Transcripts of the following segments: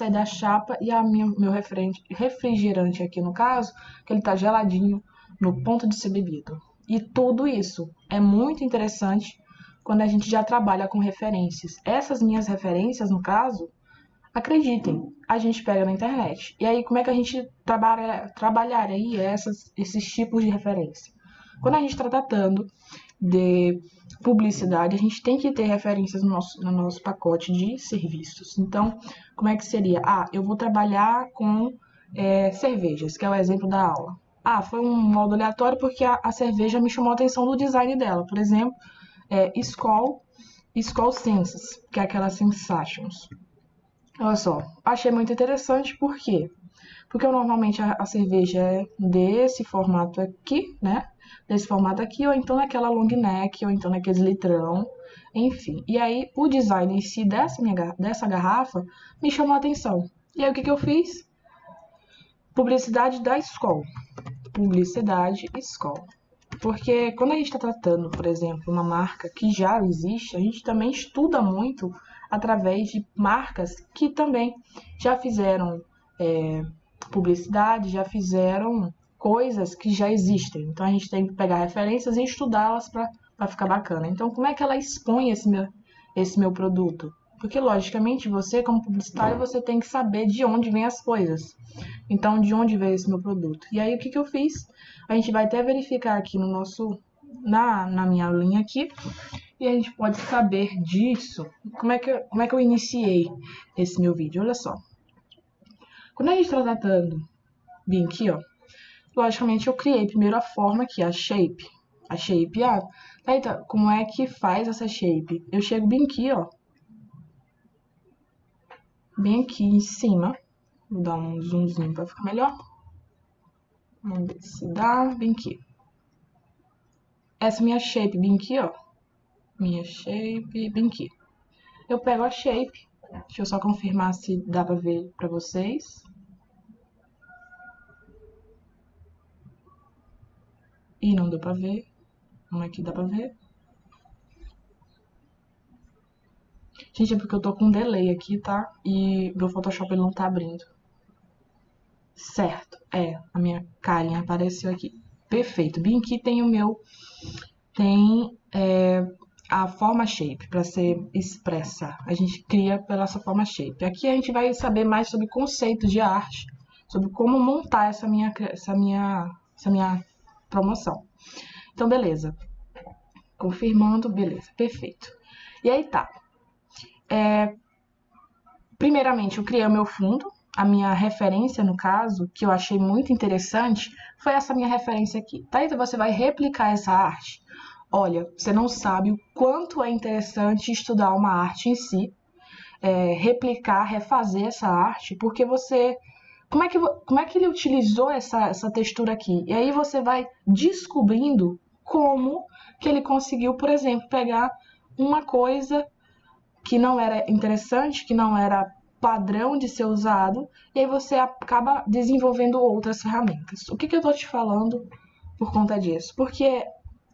sair da chapa e meu refrigerante aqui no caso, que ele tá geladinho no ponto de ser bebido. E tudo isso é muito interessante quando a gente já trabalha com referências. Essas minhas referências, no caso, acreditem, a gente pega na internet. E aí, como é que a gente trabalharia esses tipos de referência? Quando a gente está tratando de publicidade, a gente tem que ter referências no nosso pacote de serviços. Então, como é que seria? Eu vou trabalhar com cervejas, que é o exemplo da aula. Foi um modo aleatório porque a cerveja me chamou a atenção do design dela. Por exemplo, Skol Senses, que é aquela Sensations. Olha só, achei muito interessante, por quê? Porque normalmente a cerveja é desse formato aqui, né? Desse formato aqui, ou então naquela long neck, ou então naqueles litrão, enfim. E aí, o design em si dessa garrafa me chamou a atenção. E aí, o que eu fiz? Publicidade da Skol. Publicidade Skol. Porque quando a gente está tratando, por exemplo, uma marca que já existe, a gente também estuda muito através de marcas que também já fizeram publicidade, já fizeram coisas que já existem. Então a gente tem que pegar referências e estudá-las para ficar bacana. Então, como é que ela expõe esse meu produto? Porque, logicamente, você, como publicitário, você tem que saber de onde vêm as coisas. Então, de onde veio esse meu produto? E aí, o que eu fiz? A gente vai até verificar aqui na minha linha aqui, e a gente pode saber disso. Como é que eu iniciei esse meu vídeo? Olha só. Quando a gente está tratando bem aqui, ó, logicamente eu criei primeiro a forma aqui, a shape. A shape, tá, como é que faz essa shape? Eu chego bem aqui, ó. Bem aqui em cima. Vou dar um zoomzinho para ficar melhor. Vamos ver se dá. Bem aqui. Essa minha shape bem aqui, ó. Minha shape bem aqui. Eu pego a shape. Deixa eu só confirmar se dá para ver para vocês. E não deu para ver. Como é que dá para ver? Gente, é porque eu tô com um delay aqui, tá? E meu Photoshop ele não tá abrindo. Certo, a minha carinha apareceu aqui. Perfeito. Bem aqui tem a forma shape para ser expressa. A gente cria pela essa forma shape. Aqui a gente vai saber mais sobre conceitos de arte, sobre como montar essa minha promoção. Então, beleza. Confirmando, beleza, perfeito. E aí tá. Primeiramente, eu criei o meu fundo. A minha referência, no caso, que eu achei muito interessante, foi essa minha referência aqui. Tá? Então, você vai replicar essa arte. Olha, você não sabe o quanto é interessante estudar uma arte em si, replicar, refazer essa arte, porque você... Como é que ele utilizou essa textura aqui? E aí você vai descobrindo como que ele conseguiu, por exemplo, pegar uma coisa que não era interessante, que não era padrão de ser usado, e aí você acaba desenvolvendo outras ferramentas. O que eu tô te falando por conta disso? Porque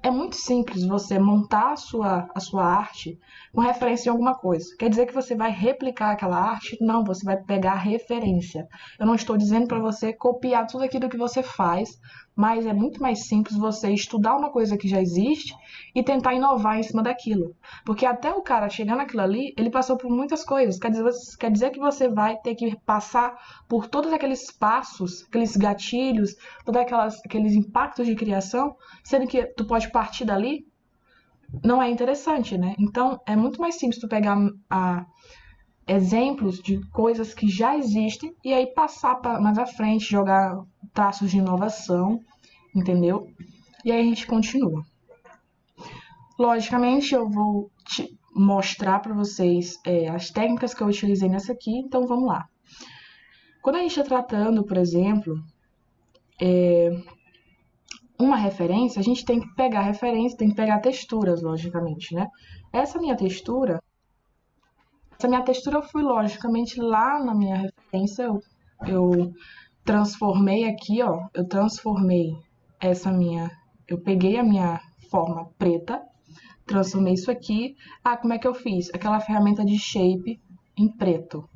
é muito simples você montar a sua arte com referência em alguma coisa. Quer dizer que você vai replicar aquela arte? Não, você vai pegar referência. Eu não estou dizendo para você copiar tudo aquilo que você faz, mas é muito mais simples você estudar uma coisa que já existe e tentar inovar em cima daquilo. Porque até o cara chegar naquilo ali, ele passou por muitas coisas. Quer dizer que você vai ter que passar por todos aqueles passos, aqueles gatilhos, todos aqueles impactos de criação, sendo que tu pode partir dali. Não é interessante, né? Então, é muito mais simples tu pegar exemplos de coisas que já existem e aí passar mais à frente, jogar traços de inovação, entendeu? E aí a gente continua. Logicamente, eu vou te mostrar para vocês as técnicas que eu utilizei nessa aqui, então vamos lá. Quando a gente está tratando, por exemplo, uma referência, a gente tem que pegar a referência, tem que pegar texturas, logicamente, né? Essa minha textura eu fui, logicamente, lá na minha referência, eu transformei aqui, ó, eu peguei a minha forma preta, transformei isso aqui. Como é que eu fiz? Aquela ferramenta de shape em preto.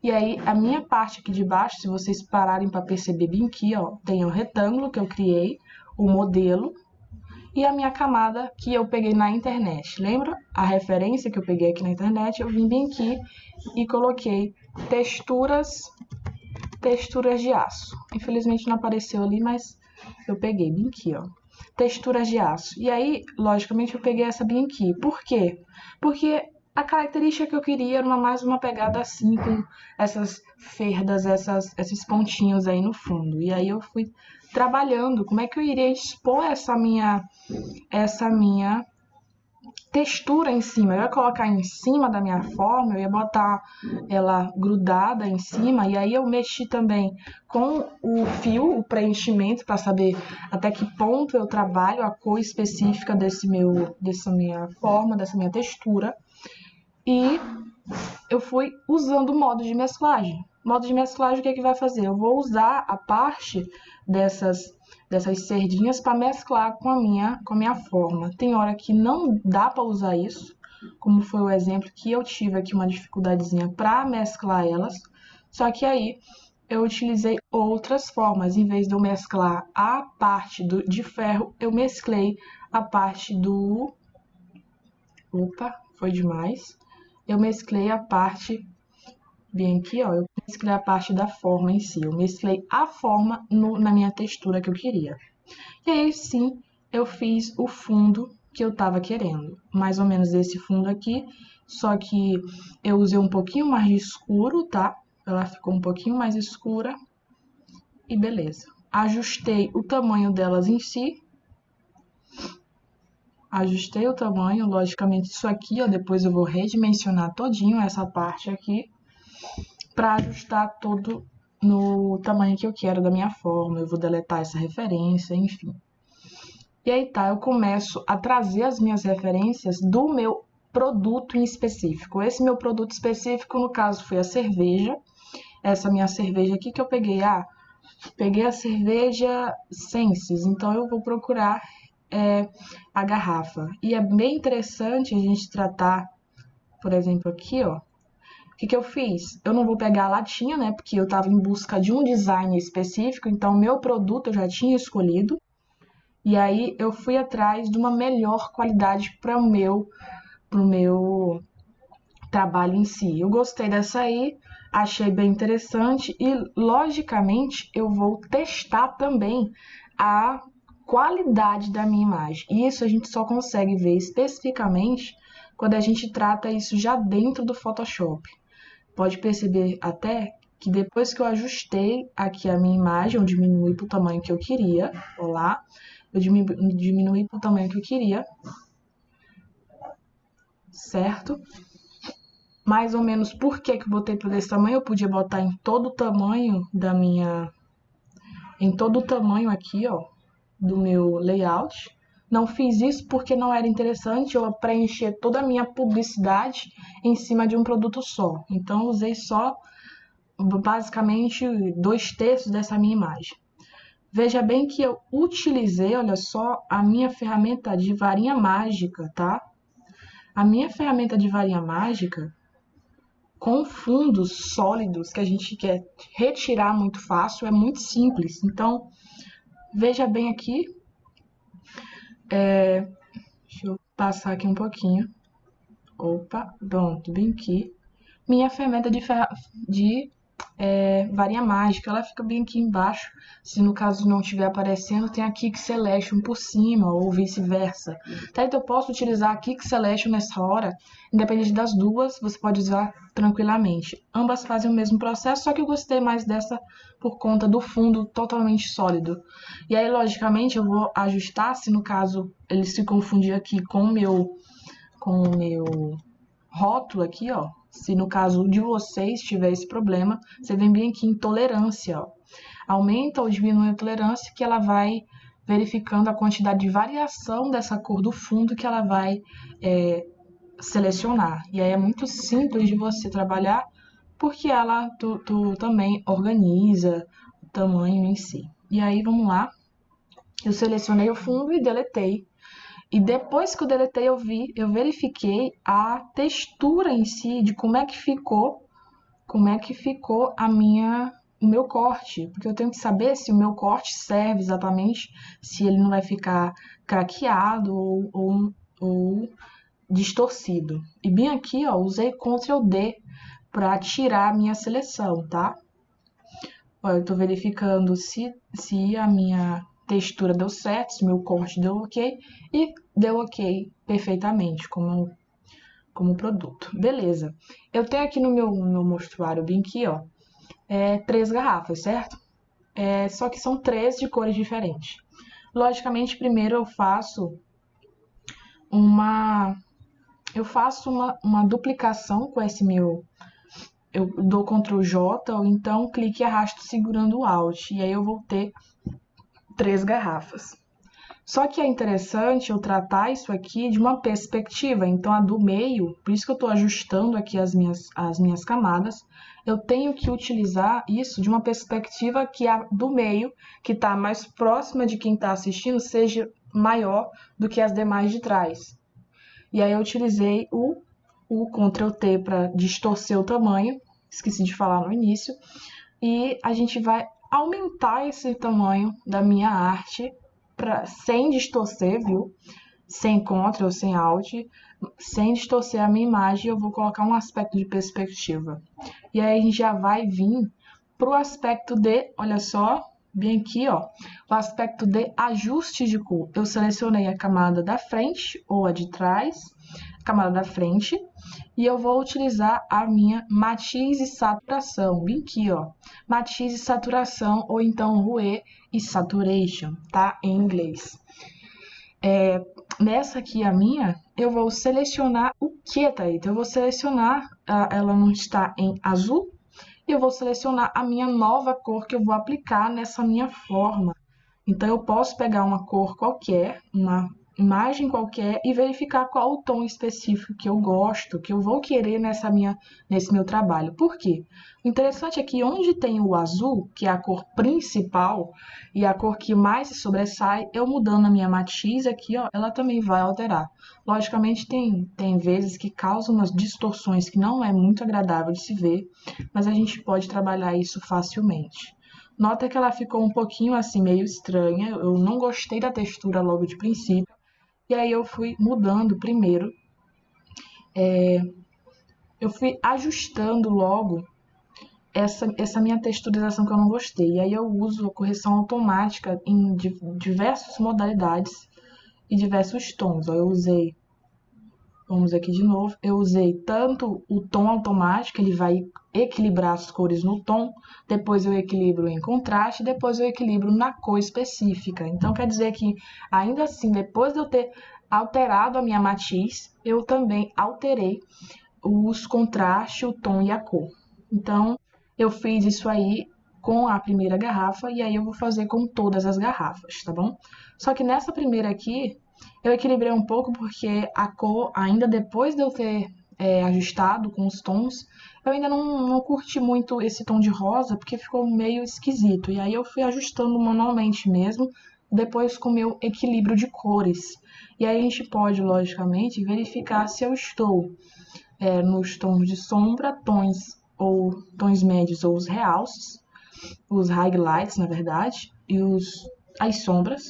E aí, a minha parte aqui de baixo, se vocês pararem para perceber bem aqui, ó, tem o retângulo que eu criei, o modelo e a minha camada que eu peguei na internet. Lembra? A referência que eu peguei aqui na internet, eu vim bem aqui e coloquei texturas de aço. Infelizmente não apareceu ali, mas eu peguei bem aqui, ó. Texturas de aço. E aí, logicamente, eu peguei essa bem aqui. Por quê? Porque a característica que eu queria era mais uma pegada assim, com essas ferdas, esses pontinhos aí no fundo. E aí eu fui trabalhando como é que eu iria expor essa minha textura em cima. Eu ia colocar em cima da minha forma, eu ia botar ela grudada em cima, e aí eu mexi também com o fio, o preenchimento, para saber até que ponto eu trabalho a cor específica dessa minha forma, dessa minha textura. E eu fui usando o modo de mesclagem. Modo de mesclagem, o que é que vai fazer? Eu vou usar a parte dessas cerdinhas para mesclar com a minha forma. Tem hora que não dá para usar isso, como foi o exemplo que eu tive aqui uma dificuldadezinha para mesclar elas. Só que aí eu utilizei outras formas. Em vez de eu mesclar a parte de ferro, eu mesclei a parte do... Opa, foi demais. Eu mesclei a parte, bem aqui, ó, eu mesclei a parte da forma em si, eu mesclei a forma na minha textura que eu queria. E aí sim, eu fiz o fundo que eu tava querendo, mais ou menos esse fundo aqui, só que eu usei um pouquinho mais de escuro, tá? Ela ficou um pouquinho mais escura e beleza. Ajustei o tamanho delas em si. Ajustei o tamanho, logicamente isso aqui, ó, depois eu vou redimensionar todinho essa parte aqui para ajustar todo no tamanho que eu quero da minha forma. Eu vou deletar essa referência, enfim. E aí tá, eu começo a trazer as minhas referências do meu produto em específico. Esse meu produto específico, no caso, foi a cerveja. Essa minha cerveja aqui que eu peguei, peguei a cerveja Senses, então eu vou procurar a garrafa. E é bem interessante a gente tratar, por exemplo, aqui, ó. O que eu fiz? Eu não vou pegar a latinha, né? Porque eu estava em busca de um design específico, então meu produto eu já tinha escolhido. E aí eu fui atrás de uma melhor qualidade para o meu trabalho em si. Eu gostei dessa aí, achei bem interessante e, logicamente, eu vou testar também a qualidade da minha imagem. E isso a gente só consegue ver especificamente quando a gente trata isso já dentro do Photoshop. Pode perceber até que depois que eu ajustei aqui a minha imagem, eu diminui para o tamanho que eu queria, olá, eu diminui para o tamanho que eu queria, certo? Mais ou menos por que eu botei por esse tamanho, eu podia botar em todo o tamanho em todo o tamanho aqui, ó, do meu layout. Não fiz isso porque não era interessante eu preencher toda a minha publicidade em cima de um produto só. Então, usei só, basicamente, 2/3 dessa minha imagem. Veja bem que eu utilizei, olha só, a minha ferramenta de varinha mágica, tá? A minha ferramenta de varinha mágica, com fundos sólidos que a gente quer retirar muito fácil, é muito simples. Então, veja bem aqui. Deixa eu passar aqui um pouquinho. Opa, pronto, bem aqui. Minha ferramenta de varinha mágica, ela fica bem aqui embaixo. Se no caso não estiver aparecendo, tem a Kik Selection por cima, ou vice-versa. Tá? Então eu posso utilizar a Kik Selection nessa hora, independente das duas, você pode usar tranquilamente. Ambas fazem o mesmo processo, só que eu gostei mais dessa por conta do fundo totalmente sólido. E aí, logicamente, eu vou ajustar, se no caso ele se confundir aqui com o meu rótulo aqui, ó. Se no caso de vocês tiver esse problema, você vem bem aqui em tolerância, ó. Aumenta ou diminui a tolerância que ela vai verificando a quantidade de variação dessa cor do fundo que ela vai selecionar. E aí é muito simples de você trabalhar porque ela tu também organiza o tamanho em si. E aí vamos lá. Eu selecionei o fundo e deletei. E depois que eu deletei, eu verifiquei a textura em si, de como é que ficou como é que ficou o meu corte, porque eu tenho que saber se o meu corte serve exatamente, se ele não vai ficar craqueado ou distorcido. E bem aqui, ó, usei Ctrl D para tirar a minha seleção, tá? Ó, eu tô verificando se a minha textura deu certo, se meu corte deu ok, e deu ok perfeitamente, como produto. Beleza. Eu tenho aqui no meu mostruário bem aqui, ó, 3 garrafas, certo? Só que são 3 de cores diferentes. Logicamente, primeiro eu faço uma duplicação com esse meu. Eu dou Ctrl J ou então clique e arrasto segurando o Alt. E aí eu vou ter 3 garrafas. Só que é interessante eu tratar isso aqui de uma perspectiva. Então, a do meio, por isso que eu estou ajustando aqui as minhas camadas, eu tenho que utilizar isso de uma perspectiva que a do meio, que está mais próxima de quem está assistindo, seja maior do que as demais de trás. E aí eu utilizei o Ctrl T para distorcer o tamanho, esqueci de falar no início, e a gente vai aumentar esse tamanho da minha arte sem distorcer, viu? Sem Ctrl, sem Alt, sem distorcer a minha imagem, eu vou colocar um aspecto de perspectiva. E aí a gente já vai vir para o aspecto de, olha só, bem aqui, ó, o aspecto de ajuste de cor. Eu selecionei a camada da frente ou a de trás, a camada da frente, e eu vou utilizar a minha matiz e saturação, bem aqui, ó, matiz e saturação, ou então Hue e Saturation, tá? Em inglês. Nessa aqui, a minha, eu vou selecionar o que, Thaíta? Eu vou selecionar, ela não está em azul, e eu vou selecionar a minha nova cor que eu vou aplicar nessa minha forma. Então, eu posso pegar uma cor qualquer, uma imagem qualquer e verificar qual o tom específico que eu gosto, que eu vou querer nesse meu trabalho. Por quê? O interessante é que onde tem o azul, que é a cor principal e a cor que mais se sobressai, eu mudando a minha matiz aqui, ó, ela também vai alterar. Logicamente, tem vezes que causam umas distorções que não é muito agradável de se ver, mas a gente pode trabalhar isso facilmente. Nota que ela ficou um pouquinho assim, meio estranha. Eu não gostei da textura logo de princípio. E aí eu fui mudando primeiro. Eu fui ajustando logo essa minha texturização que eu não gostei. E aí eu uso a correção automática em diversas modalidades e diversos tons. Ó, eu usei, vamos aqui de novo, eu usei tanto o tom automático, ele vai equilibrar as cores no tom, depois eu equilibro em contraste, depois eu equilibro na cor específica. Então quer dizer que, ainda assim, depois de eu ter alterado a minha matiz, eu também alterei os contrastes, o tom e a cor. Então eu fiz isso aí com a primeira garrafa e aí eu vou fazer com todas as garrafas, tá bom? Só que nessa primeira aqui, eu equilibrei um pouco porque a cor, ainda depois de eu ter ajustado com os tons, eu ainda não curti muito esse tom de rosa, porque ficou meio esquisito. E aí eu fui ajustando manualmente mesmo, depois com o meu equilíbrio de cores. E aí a gente pode, logicamente, verificar se eu estou nos tons de sombra, tons médios ou os realces, os highlights, na verdade, e as sombras.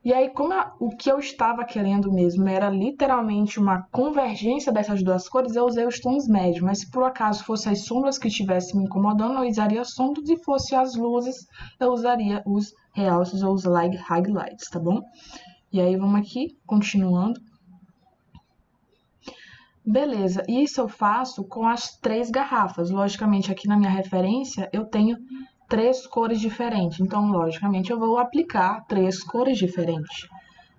E aí, como o que eu estava querendo mesmo era literalmente uma convergência dessas duas cores, eu usei os tons médios. Mas se por acaso fossem as sombras que estivessem me incomodando, eu usaria sombras, e fosse as luzes, eu usaria os realces ou os highlights, tá bom? E aí, vamos aqui, continuando. Beleza, isso eu faço com as 3 garrafas. Logicamente, aqui na minha referência, eu tenho 3 cores diferentes. Então, logicamente, eu vou aplicar 3 cores diferentes.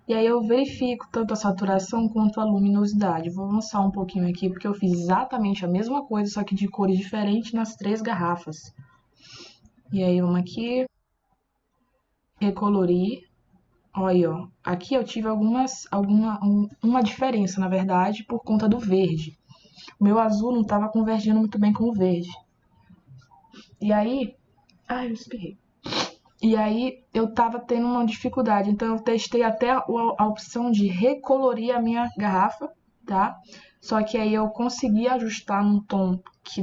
E aí eu verifico tanto a saturação quanto a luminosidade. Vou avançar um pouquinho aqui, porque eu fiz exatamente a mesma coisa, só que de cores diferentes nas 3 garrafas. E aí, vamos aqui, recolorir. Olha, ó, aqui eu tive uma diferença, na verdade, por conta do verde. O meu azul não estava convergindo muito bem com o verde. E aí... Ai, eu espirrei. E aí eu tava tendo uma dificuldade, então eu testei até a opção de recolorir a minha garrafa, tá? Só que aí eu consegui ajustar num tom que